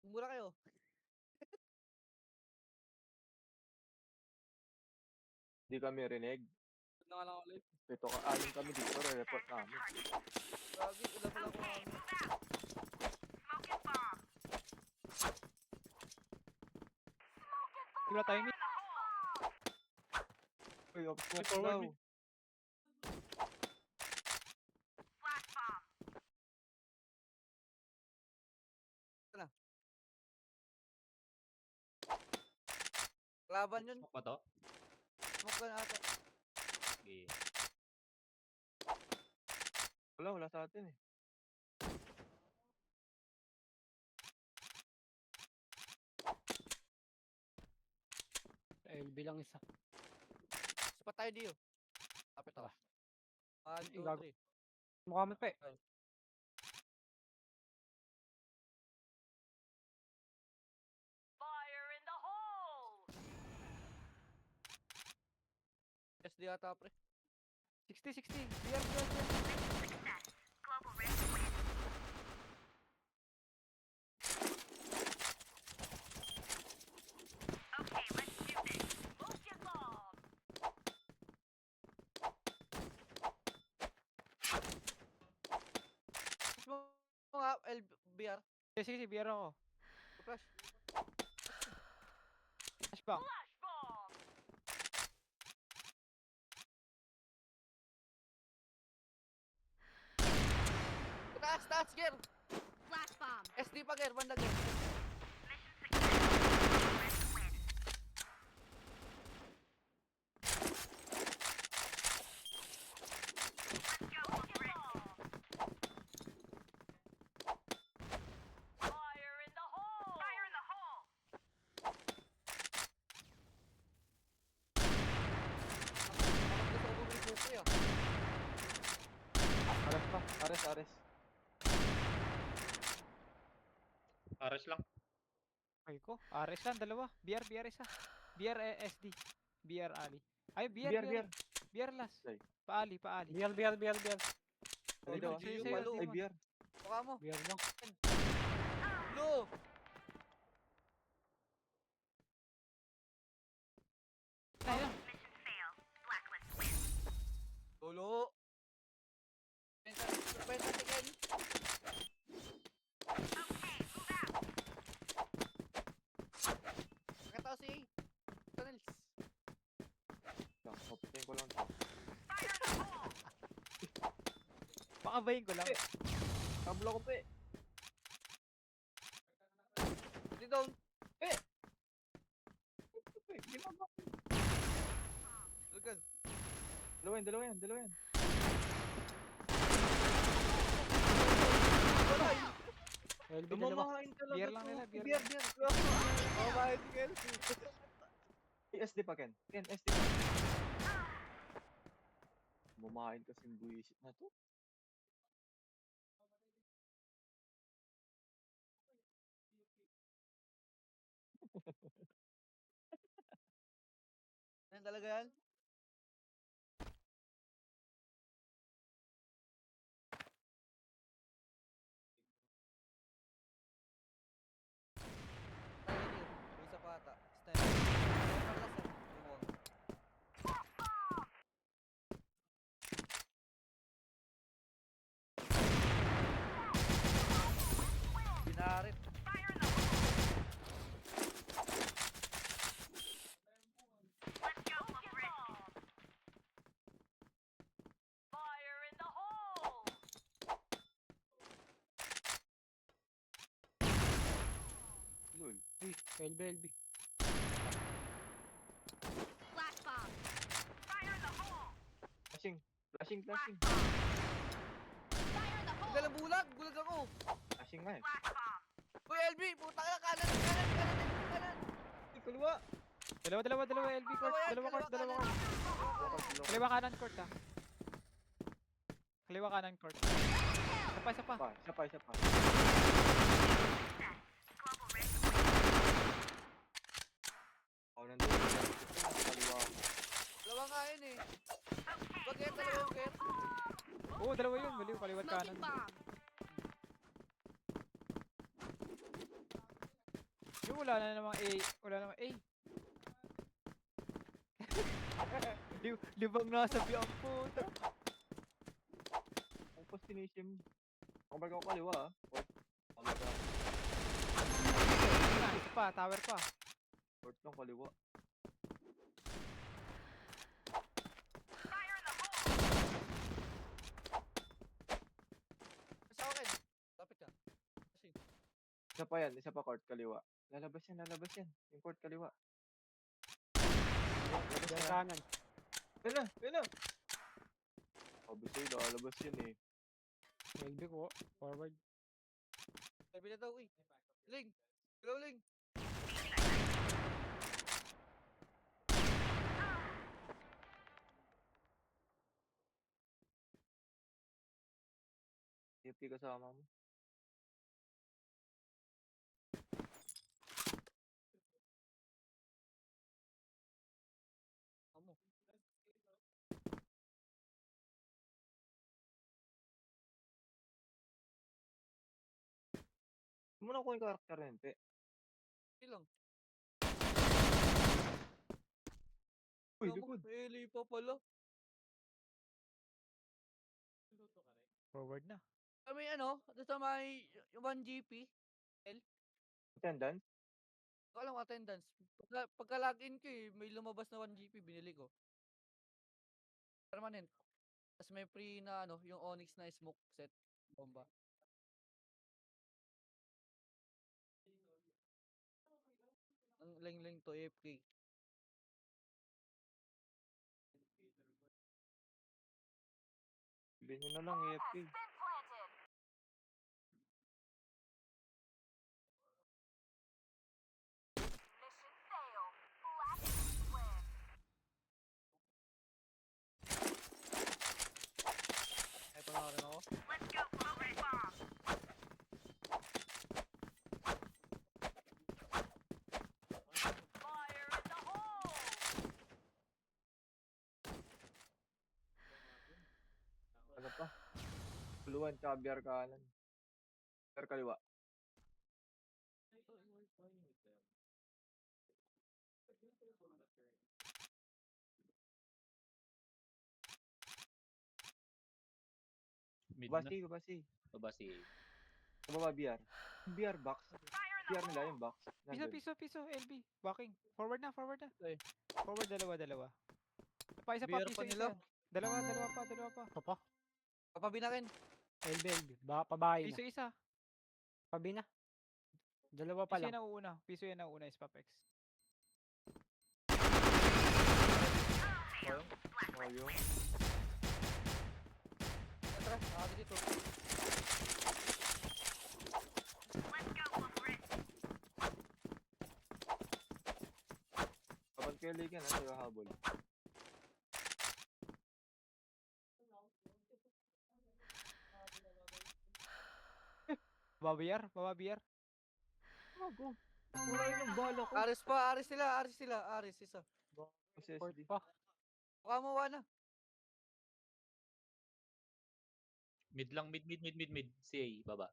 Mura kayo. Hindi kami rinig. Na nga lang ulit. Ito ka, aling kami dito, re-report namin. Grabe, ulam lang ko kami. Wala timing. Uy, off smoke forward daw. mid. Laban yun. Smoke ba to? Smoke ka na ata. Sige. Wala sa atin eh. LB lang isa. Spot tayo diyo. Kapit ako. 1, 2, Gago. 3. Mukha mo pa eh. Fire in the hole! SD ata pre. 60. Clear. Global risk win. Okay, let's do this. Smoke bomb. Smoke mo nga, LBR. Sige, BR ako. Flash. Flashbang. Flash bomb. Taas, gear. Flash bomb. SD pa gear, banda gear. Mission success. Risk win. Let's go. Fire in the hole. Fire in the hole. Parang gusto ko bumili pupo eh. Ares pa, Ares. Ares lang. Okay ko. Ares lang, dalawa. BR isa. BR SD. BR Ali. Ay, Beer. BR last. Ay. Paali. BR. Ay, Dito, Gio, sa'yo, palo. ay, beer. Baka mo. BR lang. Blue. Ayun. Mission fail. Blacklist win. Lolo. Benta tingin. Okay, move out. Nakita ko si Tunnels. Kapitin ko lang to. Fire in the hole. Pakabayin ko lang. Kablo ko pe. Hindi down. Lugan. Dalawa yan. LB dalawa. Lumamahain talaga Beer lang to. nila, beer Beer. Mamahin si Kel. SD pa, Ken. SD pa. Mamahain kasing buwisit na to. Yan talaga yan. Tayo yun. Isa pa ata. Sniper. Sniper last ah. Yung wall. Binarit. Fire in the hole. Let's go. Risk. Fire in the hole. Lul. LB. Flash bomb. Fire in the hole. Flashing. Fire in the hole. Dalang bulag. Bulag ako. Flashing nga eh. Flash bomb. Uy, LB. Puta ka na. Kanan. Ay, kaliwa. Dalawa LB court. Dalawa court. Kaliwa kanan court ah. Kaliwa kanan court. Isa pa. Isa pa. Global risk win. Nandun. Kaliwa. Dalawa nga yun eh. Okay. Bagay dalawa yung get. Oo, dalawa yun. Baliw, kaliwat kanan. Smoking bomb. Yung wala na namang A. Wala namang A. Libang nasa B ang puta. Ang post tinisim. Ang bago ko kaliwa ah. Port. Talaga. Isa pa, tower pa. Port lang kaliwa. Sa akin. Lapit ka. Kasi. Isa pa yan. Isa pa court kaliwa. Lalabas yan. Lalabas yan. Yung court kaliwa. Lalabas Sa yan. kanan. Yan na. Yan na. Sabi sa'yo, lalabas yan eh. LB ko. Forward. Sabi na daw eh. Ling. Hello Ling. TP kasama mo. Amo. Mo na ko yung karakter na yun, te. Ilang. Uy, Amo, likod. Eli pa pala. Forward na. Kami ano, doon sa may 1GP. Attendance? Ko alam attendance. Pagka-login ko eh, may lumabas na 1GP, binili ko. Permanent. Tapos may free na ano, yung Onyx na smoke set. Bomba. Ang ling-ling to AFK. Sabihin nyo na lang, AFK. Ay, pa na rin ako. Ano pa? Puluan, tsaka BR kanan. BR kaliwa. Mid na. Basi, basi. Baba si A. Kababa BR. BR box. BR nila yung box. Piso, Nandun. piso, LB. Backing. Forward na, forward na. Okay. Forward, dalawa. Isa pa, Beer piso, pa isa nila. yan. Dalawa pa. Papa. Papabi na rin. LB. Pabahay Piso na. isa. Pabi na. Dalawa pa Piso lang. yan ang una. Piso yan ang una, is Papex. Oh, yung. Tara, nakati dito. Kapag kayo ligan, ano yung habol? Baba BR. Gago. Wala yun ang bala ko. Aris pa, Aris sila. Aris isa. SSD. Port pa. Mukha mo na. Mid lang, mid. Si A, baba.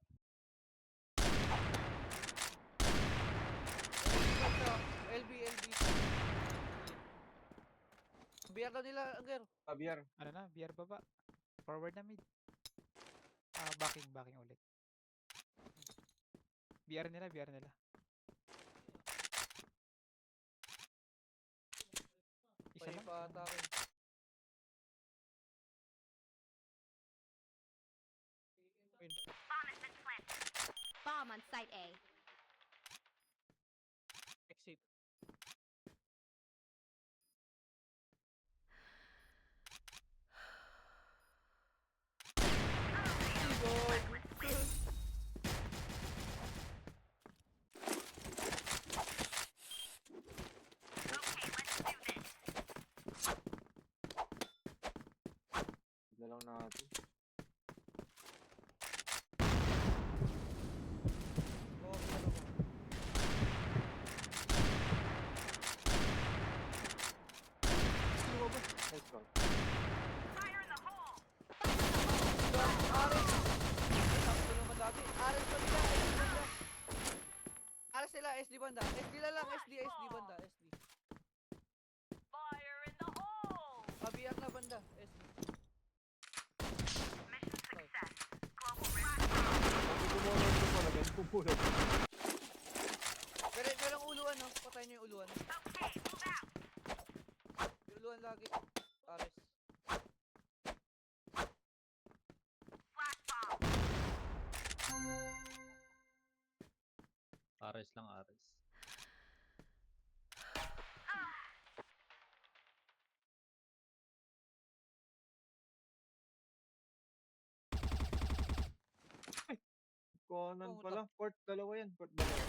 LB. BR daw nila, Angger. BR. Ano na, BR baba. Forward na mid. Backing ulit. BR nila. Isa Pwede lang. pa atake. Bomb on site A. Exit. Tignan lang natin. Oh, ano ko. Nice one. Aris! Sakto naman dati. Aris pa nila. Aris sila. SD banda. SD na lang, SD banda, SD. Fire in the hole! Pabiyak na banda, SD. Mission success. Global Pag tumunog ko pala, ganyan tumunog. Pero ang uluan, no? Patayin nyo yung uluan. Okay, move out. Yung uluan lagi. Ares. Flash bomb. Ares lang, Ares. Konan Oh, pala. Port, dalawa yan. Port, dalawa.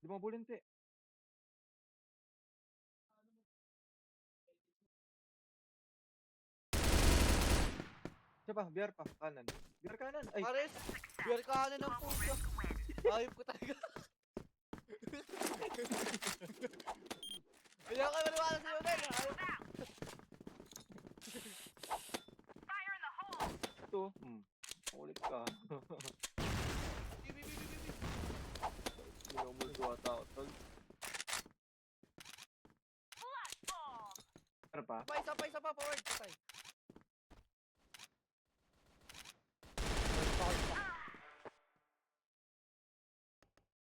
Di mo bulinti. Siya pa, BR pa, kanan. BR kanan. Ay, Ares! Biar ka na ng puso. Ayop ko talaga. Kaya ka maniwala sa'yo, Nel. Ayop. Fire in the hole! ito. Ulit ka. Bi. Minumulto ata ako, tol. Flash bomb! Ano pa? Isa pa, forward. Patay.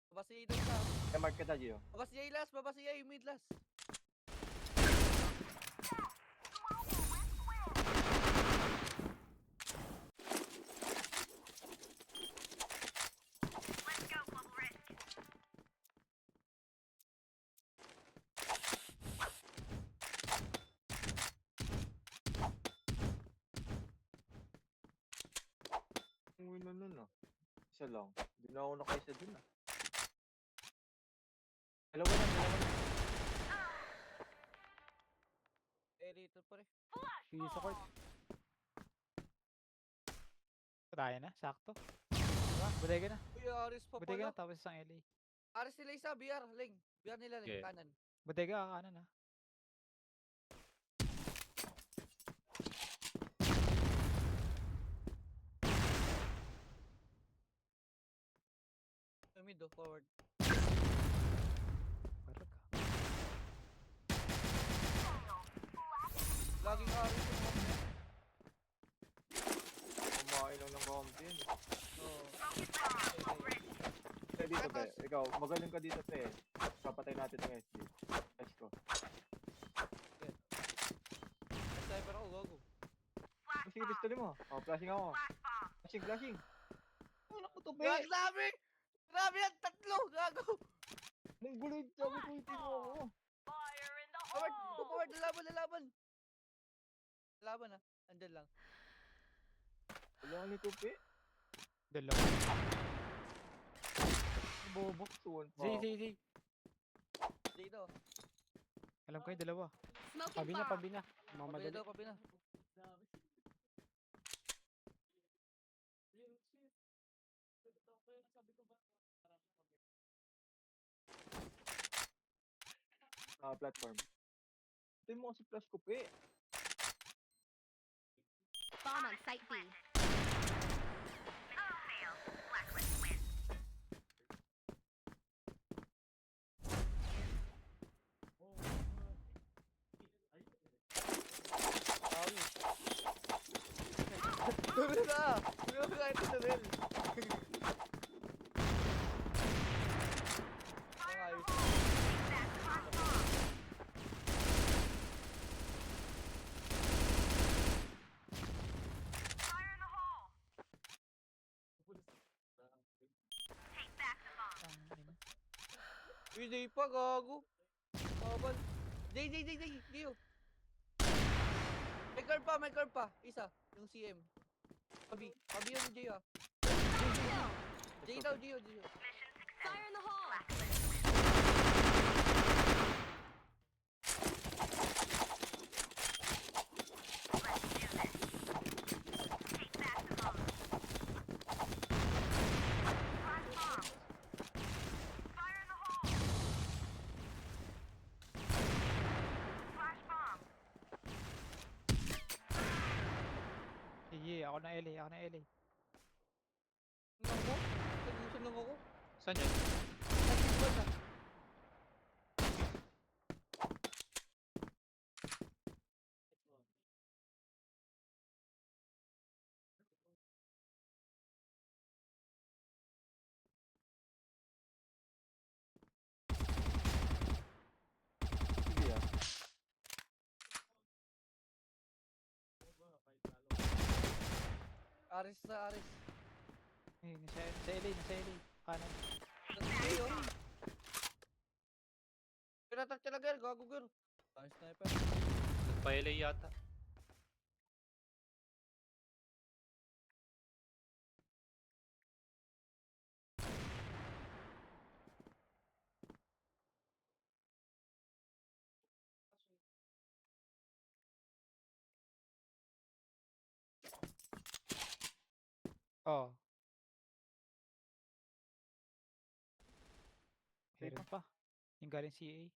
Babas si Ido isa. Kaya mark kita, Gio. Babas si last, babas si mid last. Let's go, global risk. Uy, na nun ah. Isa lang. Hindi na ako nakaisa dun ah. Dalawa na. Rito pa rin. Flash Sige sa court. bomb! Tayo na, sakto. Diba? Bodega na. Uy, Ares pa Bodega pala. na, tapos isang LA. Ares nila isa, BR, Ling. BR nila, Ling, Okay. kanan. Bodega, kanan ha. Sa mid, oh, forward. Parag. Laging Ares yung bomb niya. Kumain lang ng kompi yun. Oo. Focus down, global risk. Kaya dito, pe. Ikaw, magaling ka dito, pe. Papatay natin ng SD. Let's go. Sniper ako, gago. Flash Sige, bomb! pistol mo. Oh, flashing ako. Flash bomb! Flashing. Ano ko to, pe? Gag, dami! Grabe yan, tatlo, gago! Nang gulo, sabi ko, hindi mo ako. Fire in the Forward, hole! forward, lalaban. Laban ah, andyan lang. Wala ka nito, pe. Dalawa. Bobo. Suwan pa. Zay. Dito. Alam ko yung dalawa. Pabi na. Pabili Mamadali. daw, pabili na. Platform. Ito mo kasi flash ko, pe. Bomb on site B. Fail. Blacklist win. Awi. Dumi na! Dumi na ito na rin. Ang ayos. That's flash bomb. Fire in the hole. Take back the bomb. Uy, day pa, gago. Kabal. Day, Dio. May curve pa. Isa, yung CM. Pabi yun, Dio ah. Dio daw, Dio. Mission success. Fire in the hole. Let's do this. Take back the bomb. Flash bomb. Fire in the hole. Flash bomb. Sige, ako na LA. Ano mo? Tagusan lang ako. Saan yun? Nag-iba na. Sige ah. Aris sa Aris. Ayun, nasa LA, nasa LA. Kanan. Nag-stay oh. Pinatak talaga yan, gago girl. Ay, sniper. Nagpa-LA yata. Oh. Okay Meron pa. Yung galing CA.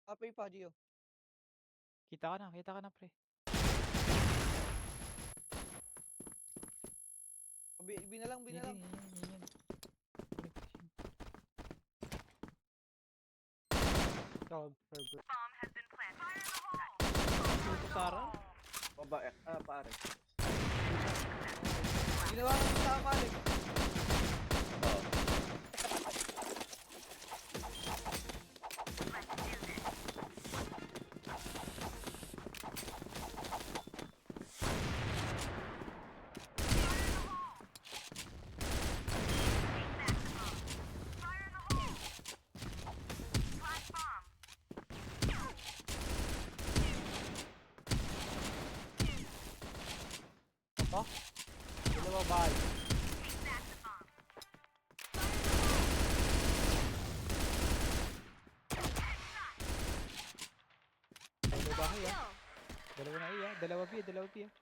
Apay pa, Gio. Kita ka na pre. Binalang, binalang. Yan. Ikaw, Herbert. Bomb has been planted. Fire in the hole! Tuto Sara. Baba, pare. Ginawa ko sa tama, Alex. Fire in the hole! Flash bomb! Apa? Dalawa bahay. Take back the bomb. Dalawa bahay ah. Kill! Dalawa na iya. Dalawa B ah.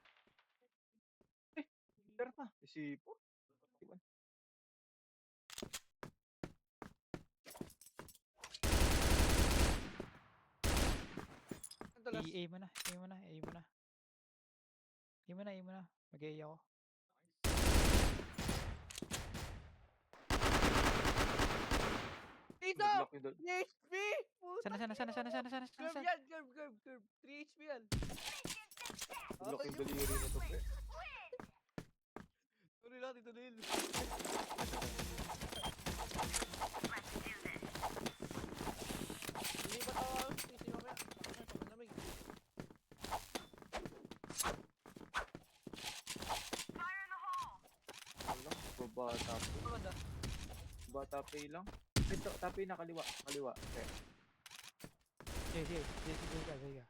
Leader na. Si po. Ang talas. Aim mo na. Mag-A ako. Dito! Nag-lock yung dal- 3 HP! Puta. Sana. Curve yan, curve. 3 HP yan. nag-lock yung daliri nito pre. Tuloy lang, dito Neil. Libat ako, PC mamaya. Malamig. Fire in the hole! Wala. Baba tapo. Maganda. Baba tapo lang. Ito, tapo na kaliwa. Kaliwa. Okay. Sige ka.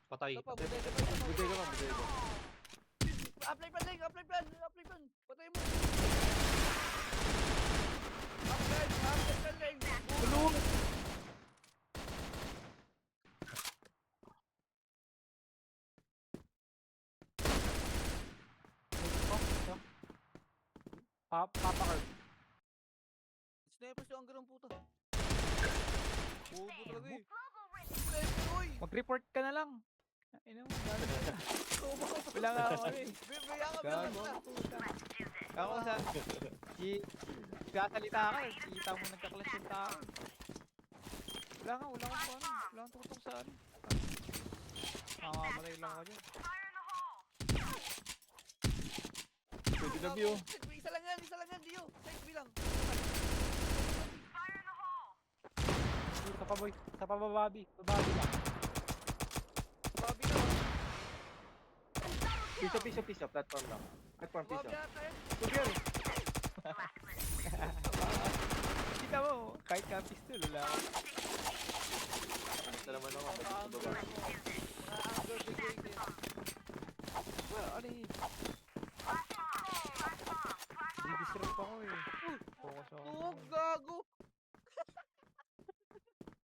Patay. Ito pa, buday ka. Buday ka. Apply plan. Patay mo. Apply plan. Tulong! Papa Carl. Sniper siya ang ganang puta. Bobo talaga eh. Global risk! Sniper, oy! Mag-report ka na lang. Ina mo, wala nga ako eh. Bibaya ka, Gago. puta. Ako sa... Gasalita ka eh. Kita mo nagka-clash yung tao. Wala kang tutok sa ano. Mamamatay lang ako dyan. Fire in the hole! Pwede na view. Isa lang yan, Dio. Sa HP lang. Fire in the hole! Sa pa boy. Sa pa bababi. Bababi lang. Babi na. Piso. Platform lang. Platform piso. Babi ata yan. Tugyan. Kita mo, kahit ka pistol, wala ako. Basta naman ako. Pwede sa baba. Angle brigade eh. Ano eh, didistrap ako eh. Focus ako. Gago.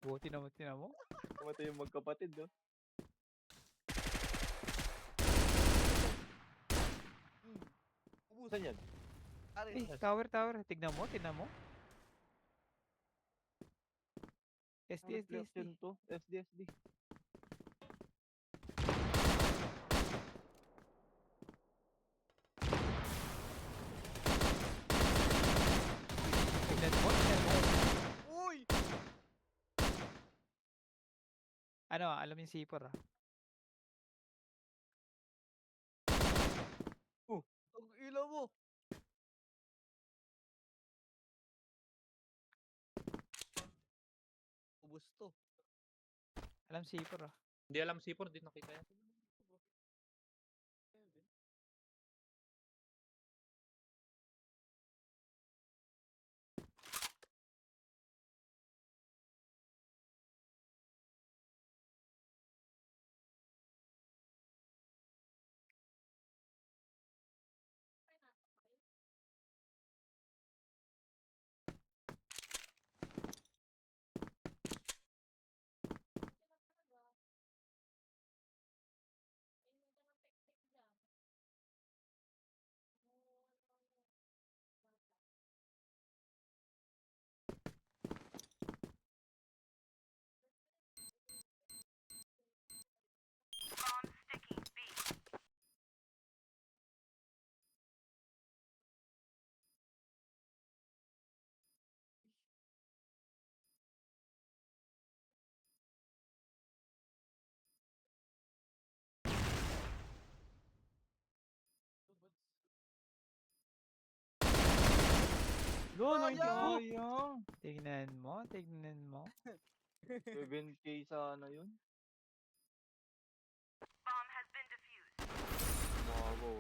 Buti naman mo. Kumatay yung magkapatid, no? Ubusan yan. Aris. Eh, tower. Tignan mo. SD. Reflection to. SD. Ano, alam yung C4 ah. Ang ilaw mo. Ubus to. Alam C4 ah. Hindi alam C4, di nakita yan. Bomb sticking B. Lo, no, Sayang! Sayang. Tignan mo, tignan mo. 7K sana yun. Bomb has been defused. Mago.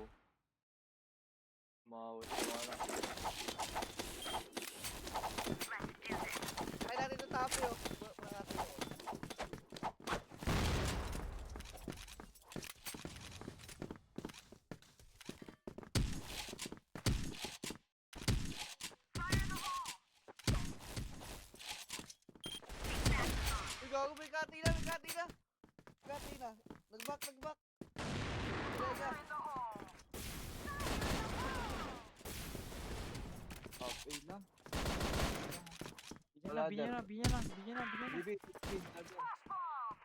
Mawat wala. Let's do this. Ay natin yung tapo yun. Wala natin yun. Fire in the hole. Take back the bomb. Uy, gago, may katina, may katina. Katina. Nag-back, nag-back. Kaya, In the hole. Up A lang. Bigyan Wala na, bigyan dyan. na, bigyan na, bigyan na, bigyan na. Bibi, 15. Dagger. Bomb.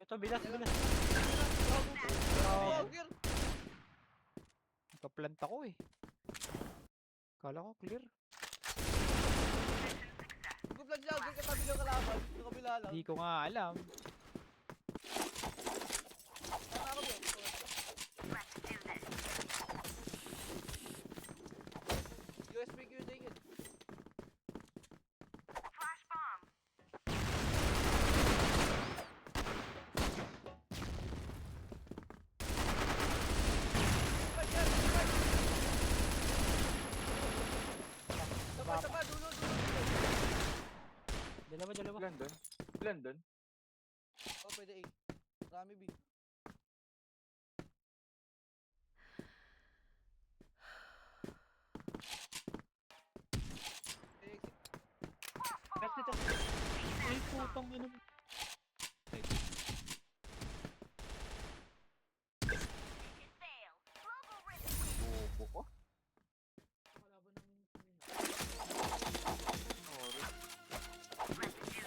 Ito, bilas, bilas. gago, gear. Nagka-plant ako eh. Kala ko clear. Good lang siya, gear katabi ng kalaban. Yung kabila lang. Hindi ko nga alam. Tama ako yun. Let's do this. USB ko yun, yun. Flash bomb. Sabay, yan, sabay. Sabay, sabay, dulo, dulo, dulo. Dalawa, dalawa. Ilan dun? Ilan dun? Oh, pwede A. Rami B. Eh, exit. Ay, putang ina. It failed. Global risk. Bobo ko. Sorry. Let's do this.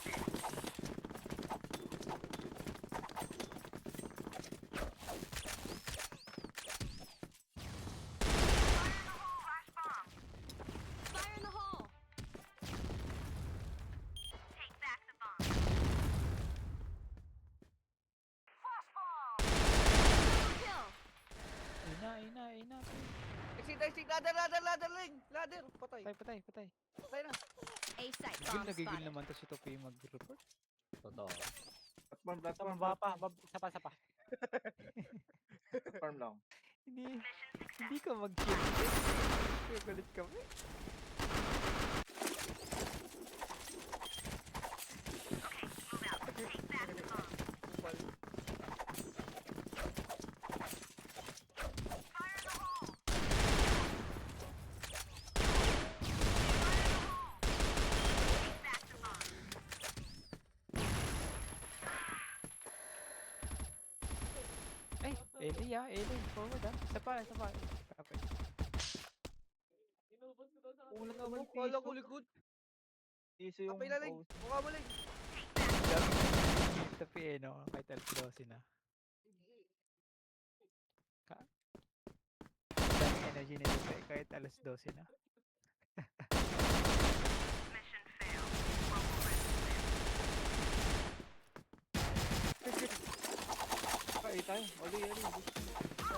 Fire in the hole. Flash bomb. Fire in the hole! Take back the bomb. Flash bomb. Kill! Ina, ina, ina. Exit, exit. Ladder, ladder, ladder, Ling. Ladder. Patay. Patay, patay, patay. Patay na. A site Gigil bomb na gigil spotted. naman to si Topi mag-report. Totoo. Platform, Ito, platform, baba pa. platform. Isa pa, isa pa. Platform lang. Hindi ka mag-kill. Kaya galit kami. Move out. Take back the bomb. Kupal. Fire in the hole. Take back the bomb. Ay, Eli ah, Eli. Forward ah. Isa pa, isa pa. Okay. Ulat Ano naman mo? Kala ko likod. Piso yung Kapay na, Ling. post. Mukha mo, Ling. Topi eh, no? Kahit alas 12 na. Daming energy nito eh, kahit alas 12 na. tayo. Oli. Tara.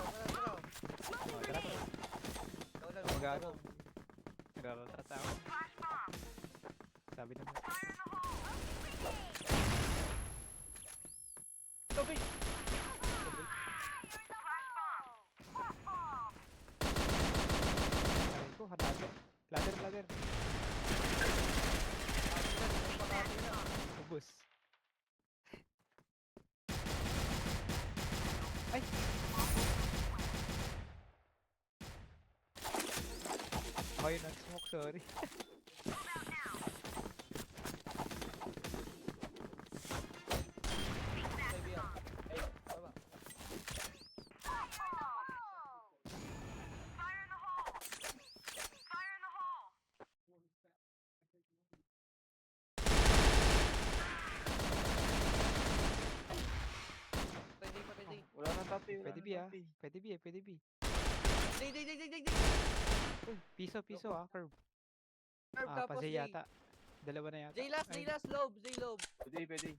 Oh, tara bro. Ikaw lang. Magago. Nagrarata tao. Sabi naman. Toby! Sabi ko, ladder. Ladder. Ubus. Ay! Ay, nag-smoke, sorry. Maybe yan. Ay, tama. Patay. Wala nang tapi. Pwede B ah. Pwede B. Day. Uy, piso ah, curve. Curve Ah, tapos pa-J Jay. yata. Dalawa na yata. Jay last, Ay, lob. Pwede.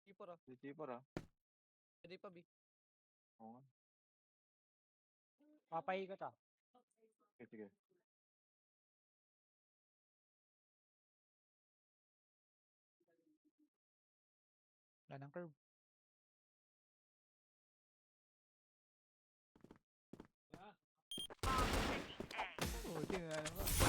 Keeper ah. G4 ah. Pwede pa B. Oo nga. Papaikot ah. Sige. wala nang curve. Oh, di nga naman.